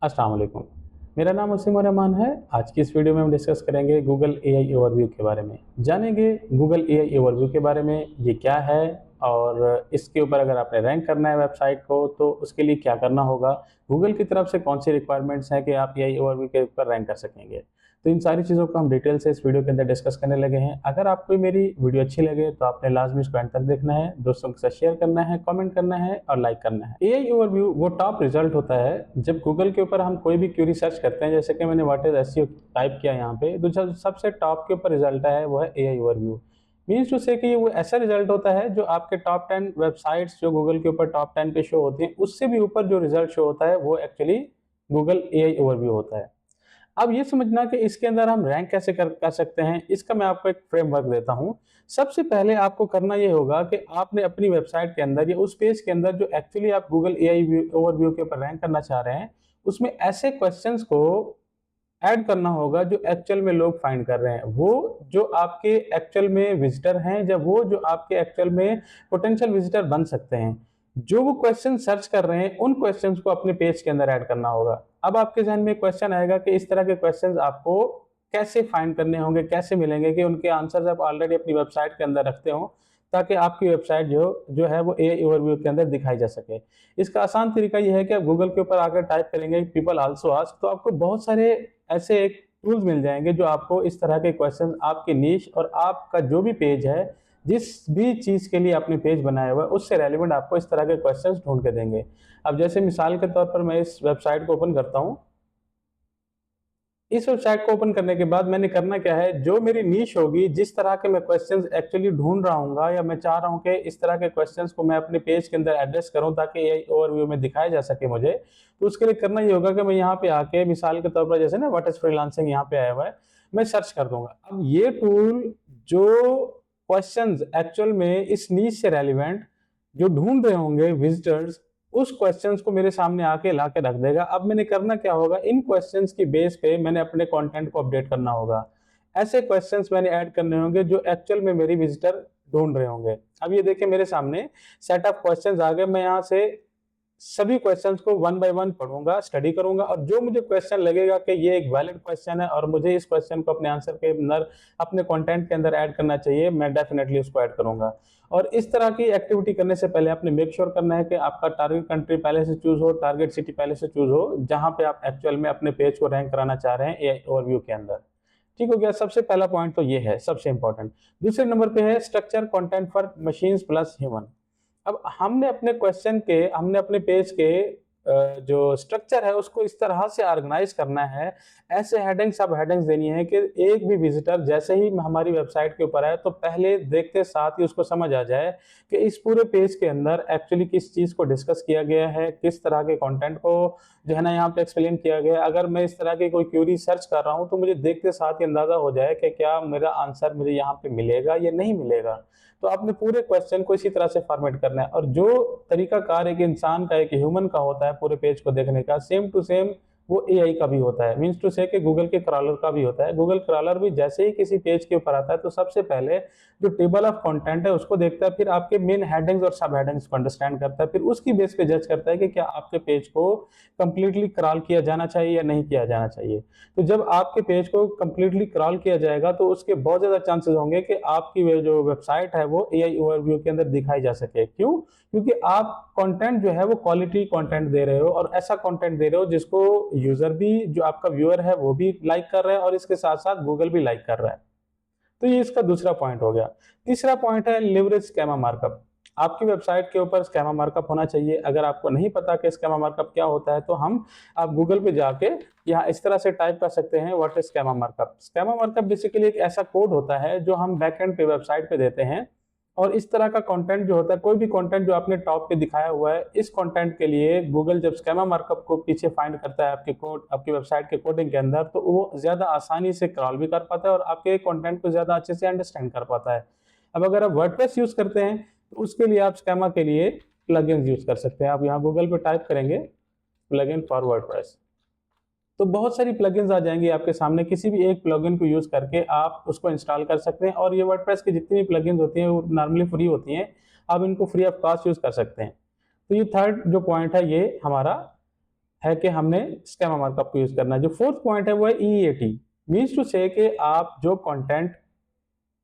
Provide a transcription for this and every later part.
अस्सलाम वालेकुम। मेरा नाम वसीम रहमान है। आज की इस वीडियो में हम डिस्कस करेंगे गूगल एआई ओवरव्यू के बारे में। जानेंगे गूगल एआई ओवरव्यू के बारे में, ये क्या है और इसके ऊपर अगर आपने रैंक करना है वेबसाइट को तो उसके लिए क्या करना होगा। गूगल की तरफ से कौन सी रिक्वायरमेंट्स हैं कि आप एआई ओवरव्यू के ऊपर रैंक कर सकेंगे। तो इन सारी चीज़ों को हम डिटेल से इस वीडियो के अंदर डिस्कस करने लगे हैं। अगर आपको मेरी वीडियो अच्छी लगे तो आपने लाजमी इसको एंड तक देखना है, दोस्तों के साथ शेयर करना है, कमेंट करना है और लाइक करना है। एआई ओवरव्यू वो टॉप रिजल्ट होता है जब गूगल के ऊपर हम कोई भी क्वेरी सर्च करते हैं, जैसे कि मैंने व्हाट इज एसईओ टाइप किया यहाँ पे, तो जो सबसे टॉप के ऊपर रिजल्ट है वो है एआई ओवरव्यू। मीन्स टू से कि वो ऐसा रिजल्ट होता है जो आपके टॉप 10 वेबसाइट्स जो गूगल के ऊपर टॉप 10 पे शो होती हैं, उससे भी ऊपर जो रिजल्ट शो होता है वो एक्चुअली गूगल एआई ओवरव्यू होता है। अब ये समझना कि इसके अंदर हम रैंक कैसे कर सकते हैं, इसका मैं आपको एक फ्रेमवर्क देता हूँ। सबसे पहले आपको करना ये होगा कि आपने अपनी वेबसाइट के अंदर या उस पेज के अंदर जो एक्चुअली आप गूगल एआई ओवरव्यू के ऊपर रैंक करना चाह रहे हैं, उसमें ऐसे क्वेश्चंस को ऐड करना होगा जो एक्चुअल में लोग फाइंड कर रहे हैं। वो जो आपके एक्चुअल में विजिटर हैं, जब वो जो आपके एक्चुअल में पोटेंशियल विजिटर बन सकते हैं, जो वो क्वेश्चन सर्च कर रहे हैं, उन क्वेश्चंस को अपने पेज के अंदर ऐड करना होगा। अब आपके ज़हन में क्वेश्चन आएगा कि इस तरह के क्वेश्चंस आपको कैसे फाइंड करने होंगे, कैसे मिलेंगे कि उनके आंसर्स आप ऑलरेडी अपनी वेबसाइट के अंदर रखते हो, ताकि आपकी वेबसाइट जो जो है वो एआई ओवरव्यू के अंदर दिखाई जा सके। इसका आसान तरीका ये है कि आप गूगल के ऊपर आकर टाइप करेंगे पीपल आल्सो आस्क, तो आपको बहुत सारे ऐसे एक टूल्स मिल जाएंगे जो आपको इस तरह के क्वेश्चन आपके नीश और आपका जो भी पेज है, जिस भी चीज़ के लिए आपने पेज बनाया हुआ है, उससे रेलिवेंट आपको इस तरह के क्वेश्चंस ढूंढ के देंगे। अब जैसे मिसाल के तौर पर मैं इस वेबसाइट को ओपन करता हूँ। इस वेबसाइट को ओपन करने के बाद मैंने करना क्या है, जो मेरी नीश होगी, जिस तरह के मैं क्वेश्चंस एक्चुअली ढूंढ रहा हूँ या मैं चाह रहा हूँ कि इस तरह के क्वेश्चंस को मैं अपने पेज के अंदर एड्रेस करूँ ताकि ये ओवरव्यू में दिखाया जा सके मुझे, तो उसके लिए करना ये होगा कि मैं यहाँ पे आके मिसाल के तौर पर जैसे ना व्हाट इज फ्रीलांसिंग यहाँ पे आया हुआ है, मैं सर्च कर दूंगा। अब ये टूल जो क्वेश्चंस एक्चुअल में इस नीश से रेलिवेंट जो ढूंढ रहे होंगे विजिटर्स, उस क्वेश्चंस को मेरे सामने आके ला के रख देगा। अब मैंने करना क्या होगा, इन क्वेश्चंस की बेस पे मैंने अपने कंटेंट को अपडेट करना होगा। ऐसे क्वेश्चंस मैंने ऐड करने होंगे जो एक्चुअल में मेरी विजिटर ढूंढ रहे होंगे। अब ये देखिए मेरे सामने सेट ऑफ क्वेश्चंस आ गए। मैं यहाँ से सभी क्वेश्चंस को वन बाय वन पढ़ूंगा, स्टडी करूंगा और जो मुझे क्वेश्चन लगेगा कि ये एक वैलिड क्वेश्चन है और मुझे इस क्वेश्चन को अपने आंसर के अंदर, अपने कंटेंट के अंदर ऐड करना चाहिए, मैं डेफिनेटली उसको ऐड करूंगा। और इस तरह की एक्टिविटी करने से पहले आपने मेक श्योर करना है कि आपका टारगेट कंट्री पहले से चूज हो, टारगेट सिटी पहले से चूज हो, जहां पे आप एक्चुअल में अपने पेज को रैंक कराना चाह रहे हैं एआई ओवरव्यू के अंदर। ठीक हो गया। सबसे पहला पॉइंट तो ये है सबसे इंपॉर्टेंट। दूसरे नंबर पे है structure content for machines plus human. अब हमने अपने पेज के जो स्ट्रक्चर है उसको इस तरह से ऑर्गेनाइज करना है, ऐसे हेडिंग सब हेडिंग्स देनी है कि एक भी विजिटर जैसे ही हमारी वेबसाइट के ऊपर आए तो पहले देखते साथ ही उसको समझ आ जाए कि इस पूरे पेज के अंदर एक्चुअली किस चीज़ को डिस्कस किया गया है, किस तरह के कंटेंट को जो है ना यहाँ पे एक्सप्लेन किया गया है। अगर मैं इस तरह की कोई क्यूरी सर्च कर रहा हूँ तो मुझे देखते साथ ही अंदाजा हो जाए कि क्या मेरा आंसर मुझे यहाँ पे मिलेगा या नहीं मिलेगा। तो आपने पूरे क्वेश्चन को इसी तरह से फॉर्मेट करना है और जो तरीका कार एक इंसान का, एक ह्यूमन का होता है पूरे पेज को देखने का, सेम टू सेम वो एआई का भी होता है। मीन्स टू से कि गूगल के क्रॉलर का भी होता है। गूगल क्रॉलर भी जैसे ही किसी पेज के ऊपर आता है तो सबसे पहले जो टेबल ऑफ कंटेंट है उसको देखता है, फिर आपके मेन हेडिंग्स और सब हेडिंग्स को अंडरस्टैंड करता है, फिर उसकी बेस पे जज करता है कि क्या आपके पेज को कंप्लीटली क्रॉल किया जाना चाहिए या नहीं किया जाना चाहिए। तो जब आपके पेज को कंप्लीटली क्रॉल किया जाएगा तो उसके बहुत ज्यादा चांसेस होंगे कि आपकी जो वेबसाइट है वो एआई ओवरव्यू के अंदर दिखाई जा सके। क्यों? क्योंकि आप कंटेंट जो है वो क्वालिटी कंटेंट दे रहे हो और ऐसा कंटेंट दे रहे हो जिसको यूजर भी, जो आपका व्यूअर है वो भी लाइक कर रहा है और इसके साथ साथ गूगल भी लाइक कर रहा है। तो ये इसका दूसरा पॉइंट हो गया। तीसरा पॉइंट है लिवरेज स्कीमा मार्कअप। आपकी वेबसाइट के ऊपर स्कीमा मार्कअप होना चाहिए। अगर आपको नहीं पता कि स्कीमा मार्कअप क्या होता है तो आप गूगल पे जाके यहाँ इस तरह से टाइप कर सकते हैं what is schema markup. Schema markup basically एक ऐसा कोड होता है जो हम बैकएंड पे वेबसाइट पे देते हैं और इस तरह का कंटेंट जो होता है, कोई भी कंटेंट जो आपने टॉप पे दिखाया हुआ है, इस कंटेंट के लिए गूगल जब स्कीमा मार्कअप को पीछे फाइंड करता है आपके कोड, आपकी वेबसाइट के कोडिंग के अंदर, तो वो ज्यादा आसानी से क्रॉल भी कर पाता है और आपके कंटेंट को ज्यादा अच्छे से अंडरस्टैंड कर पाता है। अब अगर आप वर्डप्रेस यूज करते हैं तो उसके लिए आप स्कीमा के लिए प्लगइन्स यूज कर सकते हैं। आप यहाँ गूगल पे टाइप करेंगे प्लगइन फॉर वर्डप्रेस, तो बहुत सारी प्लगइन्स आ जाएंगी आपके सामने। किसी भी एक प्लगइन को यूज करके आप उसको इंस्टॉल कर सकते हैं और ये वर्डप्रेस की जितनी भी प्लगइन्स होती हैं वो नॉर्मली फ्री होती हैं, आप इनको फ्री ऑफ कॉस्ट यूज कर सकते हैं। तो ये थर्ड जो पॉइंट है ये हमारा है कि हमने स्केमा मार्कअप को यूज करना है। जो फोर्थ पॉइंट है वो है EEAT, मीन्स टू से कि आप जो कंटेंट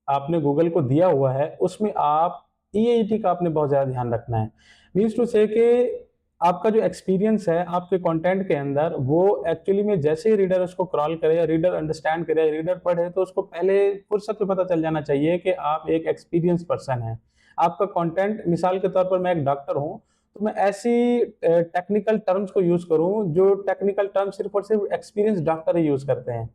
आपने गूगल को दिया हुआ है उसमें आप EAT का आपने बहुत ज़्यादा ध्यान रखना है। मीन्स टू से कि आपका जो एक्सपीरियंस है आपके कंटेंट के अंदर, वो एक्चुअली में जैसे ही रीडर उसको क्रॉल करे या रीडर अंडरस्टैंड करे या रीडर पढ़े, तो उसको पहले फुर्सत में पता चल जाना चाहिए कि आप एक एक्सपीरियंस पर्सन हैं। आपका कंटेंट, मिसाल के तौर पर मैं एक डॉक्टर हूँ, तो मैं ऐसी टेक्निकल टर्म्स को यूज करूँ जो टेक्निकल टर्म्स सिर्फ और सिर्फ एक्सपीरियंस डॉक्टर ही यूज करते हैं।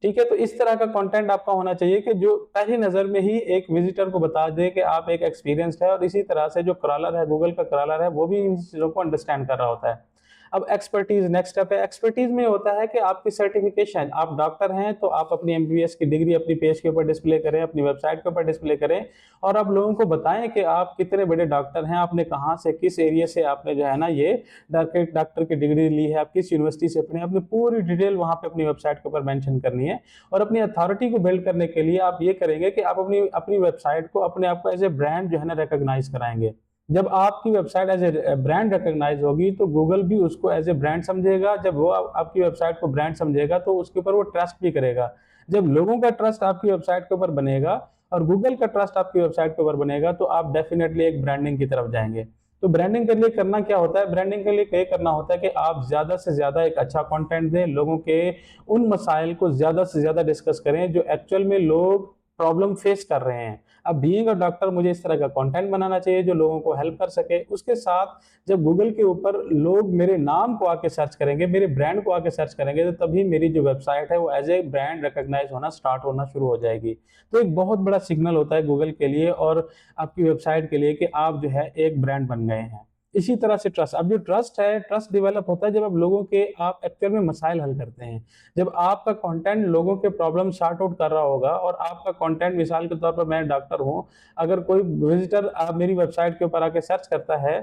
ठीक है, तो इस तरह का कंटेंट आपका होना चाहिए कि जो पहली नज़र में ही एक विजिटर को बता दे कि आप एक एक्सपीरियंस्ड है, और इसी तरह से जो क्रॉलर है, गूगल का क्रॉलर है, वो भी इन चीज़ों को अंडरस्टैंड कर रहा होता है। अब एक्सपर्टीज नेक्स्ट स्टेप है। एक्सपर्टीज में होता है कि आपकी सर्टिफिकेशन, आप डॉक्टर हैं तो आप अपनी MBBS की डिग्री अपनी पेज के ऊपर डिस्प्ले करें, अपनी वेबसाइट के ऊपर डिस्प्ले करें, और आप लोगों को बताएं कि आप कितने बड़े डॉक्टर हैं, आपने कहाँ से, किस एरिया से आपने जो है ना ये डॉक्टर की डिग्री ली है, आप किस यूनिवर्सिटी से पढ़े, अपनी पूरी डिटेल वहाँ पे अपनी वेबसाइट के ऊपर मेंशन करनी है। और अपनी अथॉरिटी को बिल्ड करने के लिए आप ये करेंगे कि आप अपनी अपनी वेबसाइट को, अपने आप को एज ए ब्रांड जो है ना रिकॉग्नाइज कराएंगे। जब आपकी website as a brand recognise होगी तो गूगल भी उसको एज ए ब्रांड समझेगा। जब वो आपकी वेबसाइट को ब्रांड समझेगा तो उसके ऊपर वो ट्रस्ट भी करेगा। जब लोगों का ट्रस्ट आपकी वेबसाइट के ऊपर बनेगा और गूगल का ट्रस्ट आपकी वेबसाइट के ऊपर बनेगा, तो आप डेफिनेटली एक ब्रांडिंग की तरफ जाएंगे। तो ब्रांडिंग के लिए करना क्या होता है? ब्रांडिंग के लिए ये करना होता है कि आप ज्यादा से ज्यादा एक अच्छा कंटेंट दें, लोगों के उन मसाइल को ज्यादा से ज्यादा डिस्कस करें जो एक्चुअल में लोग प्रॉब्लम फेस कर रहे हैं। अब बीइंग अ डॉक्टर मुझे इस तरह का कंटेंट बनाना चाहिए जो लोगों को हेल्प कर सके। उसके साथ जब गूगल के ऊपर लोग मेरे नाम को आके सर्च करेंगे, मेरे ब्रांड को आके सर्च करेंगे, तो तभी मेरी जो वेबसाइट है वो एज ए ब्रांड रिकॉग्नाइज होना स्टार्ट होना शुरू हो जाएगी। तो एक बहुत बड़ा सिग्नल होता है गूगल के लिए और आपकी वेबसाइट के लिए कि आप जो है एक ब्रांड बन गए हैं। इसी तरह से ट्रस्ट, अब जो ट्रस्ट है, ट्रस्ट डेवलप होता है जब आप लोगों के, आप एक्चुअल में मसाइल हल करते हैं। जब आपका कंटेंट लोगों के प्रॉब्लम सॉर्ट आउट कर रहा होगा और आपका कंटेंट, मिसाल के तौर पर मैं डॉक्टर हूं, अगर कोई विजिटर आप मेरी वेबसाइट के ऊपर आके सर्च करता है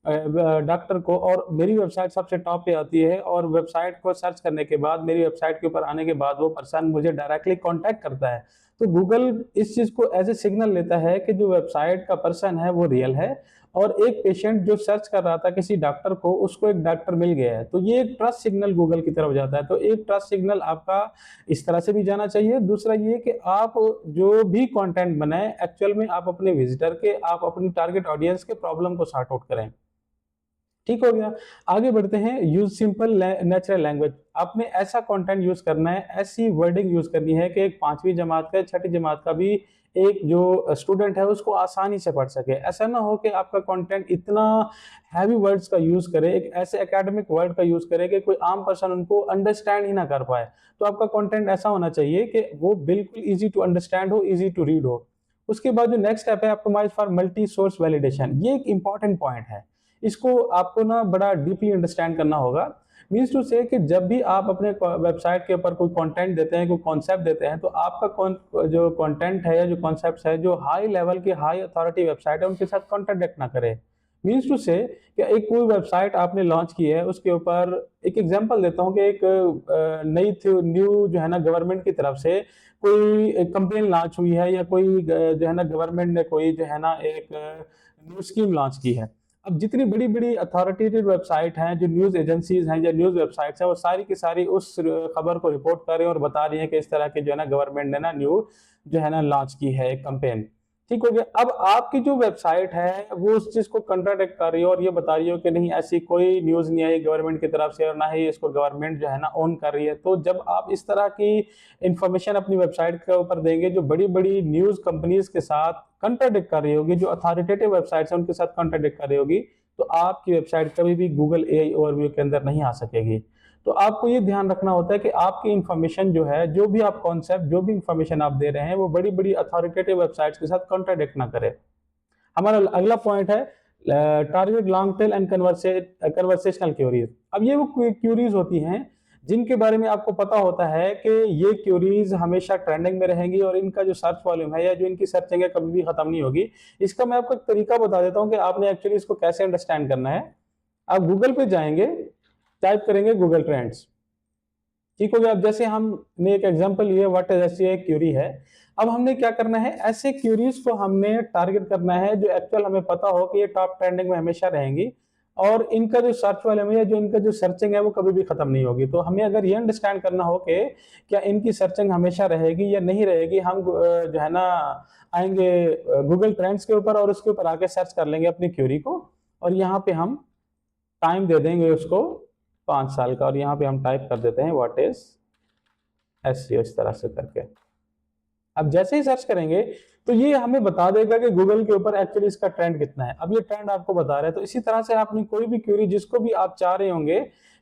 डॉक्टर को, और मेरी वेबसाइट सबसे टॉप पे आती है, और वेबसाइट को सर्च करने के बाद, मेरी वेबसाइट के ऊपर आने के बाद वो पर्सन मुझे डायरेक्टली कांटेक्ट करता है, तो गूगल इस चीज को एज ए सिग्नल लेता है कि जो वेबसाइट का पर्सन है वो रियल है, और एक पेशेंट जो सर्च कर रहा था किसी डॉक्टर को, उसको एक डॉक्टर मिल गया है। तो ये एक ट्रस्ट सिग्नल गूगल की तरफ जाता है। तो एक ट्रस्ट सिग्नल आपका इस तरह से भी जाना चाहिए। दूसरा ये कि आप जो भी कंटेंट बनाएं, एक्चुअल में आप अपने विजिटर के, आप अपनी टारगेट ऑडियंस के प्रॉब्लम को सॉर्ट आउट करें। ठीक हो गया। आगे बढ़ते हैं। Use simple natural language. आपने ऐसा कंटेंट यूज करना है, ऐसी वर्डिंग यूज करनी है कि एक 5वीं जमात का, 6ठी जमात का भी एक जो स्टूडेंट है उसको आसानी से पढ़ सके। ऐसा ना हो कि आपका कंटेंट इतना हैवी वर्ड्स का यूज करे, एक ऐसे एकेडमिक वर्ड का यूज करे कि कोई आम पर्सन उनको अंडरस्टैंड ही ना कर पाए। तो आपका कंटेंट ऐसा होना चाहिए कि वो बिल्कुल इजी टू अंडरस्टैंड हो, इजी टू रीड हो। उसके बाद जो नेक्स्ट स्टेप है, optimise for multi source validation. ये एक इंपॉर्टेंट पॉइंट है, इसको आपको ना बड़ा डीपली अंडरस्टैंड करना होगा। मीन्स टू से कि जब भी आप अपने वेबसाइट के ऊपर कोई कंटेंट देते हैं, कोई कॉन्सेप्ट देते हैं, तो आपका जो कंटेंट है या जो कॉन्सेप्ट है, जो हाई लेवल की, हाई अथॉरिटी वेबसाइट है, उनके साथ कॉन्ट्राडिक्ट ना करे। मीन्स टू से कि एक कोई वेबसाइट आपने लॉन्च की है, उसके ऊपर एक एग्जांपल देता हूँ कि एक नई न्यू जो है ना गवर्नमेंट की तरफ से कोई कंपेन लॉन्च हुई है, या कोई जो है ना गवर्नमेंट ने कोई जो है ना एक न्यू स्कीम लॉन्च की है। अब जितनी बड़ी बड़ी अथॉरिटेटिव वेबसाइट हैं, जो न्यूज एजेंसीज हैं या न्यूज वेबसाइट्स हैं, वो सारी की सारी उस खबर को रिपोर्ट कर रही हैं और बता रही हैं कि इस तरह के जो है ना गवर्नमेंट ने ना न्यू जो है ना लॉन्च की है एक कंपेन। ठीक हो गया। अब आपकी जो वेबसाइट है वो उस चीज को कंट्राडिक्ट कर रही है और ये बता रही हो कि नहीं, ऐसी कोई न्यूज नहीं आई गवर्नमेंट की तरफ से, और ना ही इसको गवर्नमेंट जो है ना ओन कर रही है। तो जब आप इस तरह की इंफॉर्मेशन अपनी वेबसाइट के ऊपर देंगे जो बड़ी बड़ी न्यूज कंपनीज के साथ कंट्राडिक्ट कर रही होगी, जो अथॉरिटेटिव वेबसाइट्स हैं उनके साथ कंट्राडिक्ट कर रही होगी, तो आपकी वेबसाइट कभी भी गूगल एआई ओवरव्यू के अंदर नहीं आ सकेगी। तो आपको ये ध्यान रखना होता है कि आपकी इंफॉर्मेशन जो है, जो भी आप कॉन्सेप्ट, जो भी इंफॉर्मेशन आप दे रहे हैं, वो बड़ी बड़ी अथॉरिटेटिव वेबसाइट्स के साथ कॉन्ट्राडिक्ट ना करे। हमारा अगला पॉइंट है target long tail and conversational queries. अब ये वो क्यूरीज होती हैं जिनके बारे में आपको पता होता है कि ये क्यूरीज हमेशा ट्रेंडिंग में रहेंगी और इनका जो सर्च वॉल्यूम है या जो इनकी सर्चिंग है कभी भी खत्म नहीं होगी। इसका मैं आपको एक तरीका बता देता हूं कि आपने एक्चुअली इसको कैसे अंडरस्टैंड करना है। आप गूगल पे जाएंगे, टाइप करेंगे गूगल ट्रेंड्स। ठीक हो गया। अब जैसे हमने एक एग्जांपल लिए, व्हाट इज ऐसी एक क्यूरी है। अब हमने क्या करना है, ऐसे क्यूरीज को हमने टारगेट करना है जो एक्चुअल हमें पता हो कि ये टॉप ट्रेंडिंग में हमेशा रहेंगी। और इनका जो सर्च वॉल्यूम है, जो इनका जो सर्चिंग है वो कभी भी खत्म नहीं होगी। तो हमें अगर ये अंडरस्टैंड करना हो कि क्या इनकी सर्चिंग हमेशा रहेगी या नहीं रहेगी, हम जो है ना आएंगे गूगल ट्रेंड्स के ऊपर और उसके ऊपर आके सर्च कर लेंगे अपनी क्यूरी को, और यहाँ पे हम टाइम दे देंगे उसको 5 साल का, और यहाँ पे हम टाइप कर देते हैं व्हाट इज एसईओ, इस तरह से करके। अब जैसे ही सर्च करेंगे तो ये हमें बता देगा कि गूगल के ऊपर एक्चुअली इसका ट्रेंड कितना है। अब ये ट्रेंड आपको बता रहा है, तो इसी तरह से आपने कोई भी क्वेरी जिसको भी आप चाह रहे होंगे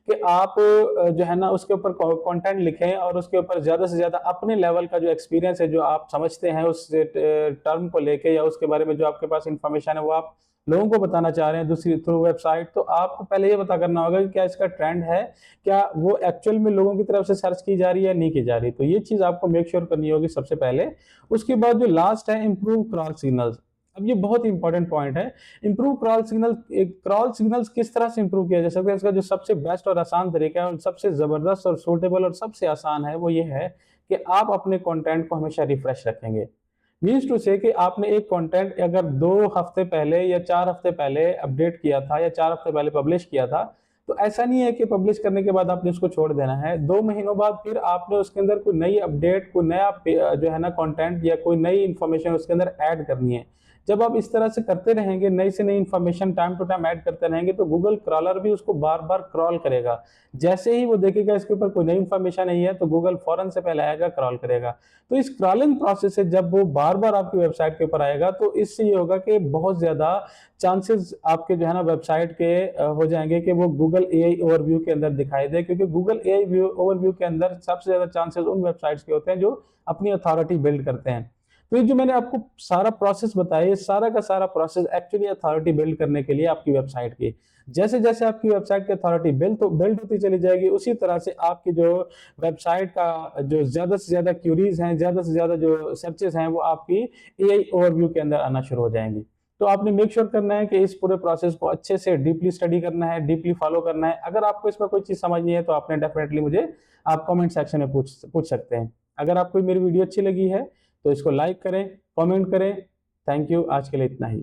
कि आप जो है ना उसके ऊपर कंटेंट लिखें और उसके ऊपर ज्यादा से ज्यादा अपने लेवल का जो एक्सपीरियंस है, जो आप समझते हैं उस टर्म को लेके या उसके बारे में जो आपके पास इंफॉर्मेशन है वो आप लोगों को बताना चाह रहे हैं दूसरी थ्रू वेबसाइट, तो आपको पहले ये पता करना होगा कि क्या इसका ट्रेंड है, क्या वो एक्चुअल में लोगों की तरफ से सर्च की जा रही है या नहीं की जा रही। तो ये चीज आपको मेक श्योर करनी होगी सबसे पहले। उसके बाद जो लास्ट है इंप्रूव क्रॉल सिग्नल्स। अब ये बहुत इंपॉर्टेंट पॉइंट है। Improve crawl signal, crawl signals किस तरह से इंप्रूव किया जा सकता है, इसका जो सबसे बेस्ट और आसान तरीका है और सबसे जबरदस्त और सूटेबल और सबसे आसान है वो ये है कि आप अपने कंटेंट को हमेशा रिफ्रेश रखेंगे। मीन्स टू से कि आपने एक कंटेंट अगर 2 हफ्ते पहले या 4 हफ्ते पहले अपडेट किया था या 4 हफ्ते पहले पब्लिश किया था, तो ऐसा नहीं है कि पब्लिश करने के बाद आपने उसको छोड़ देना है। 2 महीनों बाद फिर आपने उसके अंदर कोई नई अपडेट, कोई नया जो है ना कंटेंट या कोई नई इंफॉर्मेशन उसके अंदर ऐड करनी है। जब आप इस तरह से करते रहेंगे, नई से नई information time to time add करते रहेंगे, तो गूगल क्रॉलर भी उसको बार बार क्रॉल करेगा। जैसे ही वो देखेगा इसके ऊपर कोई नई इंफॉर्मेशन नहीं है तो गूगल फौरन से पहले आएगा, क्रॉल करेगा। तो इस क्रॉलिंग प्रोसेस से जब वो बार बार आपकी वेबसाइट के ऊपर आएगा तो इससे ये होगा कि बहुत ज्यादा चांसेस आपके जो है ना वेबसाइट के हो जाएंगे कि वो गूगल एआई ओवरव्यू के अंदर दिखाई दे, क्योंकि गूगल एआई ओवरव्यू के अंदर सबसे ज्यादा चांसेस उन वेबसाइट्स के होते हैं जो अपनी अथॉरिटी बिल्ड करते हैं। तो ये जो मैंने आपको सारा प्रोसेस बताया, ये सारा का सारा प्रोसेस एक्चुअली अथॉरिटी बिल्ड करने के लिए आपकी वेबसाइट की। जैसे जैसे आपकी वेबसाइट की अथॉरिटी बिल्ड होती चली जाएगी, उसी तरह से आपकी जो वेबसाइट का जो ज्यादा से ज्यादा क्यूरीज हैं, ज्यादा से ज्यादा जो सर्चेस हैं, वो आपकी एआई ओवरव्यू के अंदर आना शुरू हो जाएंगी। तो आपने मेक श्योर करना है कि इस पूरे प्रोसेस को अच्छे से डीपली स्टडी करना है, डीपली फॉलो करना है। अगर आपको इसमें कोई चीज समझ नहीं है तो आपने डेफिनेटली मुझे आप कमेंट सेक्शन में पूछ सकते हैं। अगर आपको मेरी वीडियो अच्छी लगी है तो इसको लाइक करें, कमेंट करें। थैंक यू, आज के लिए इतना ही।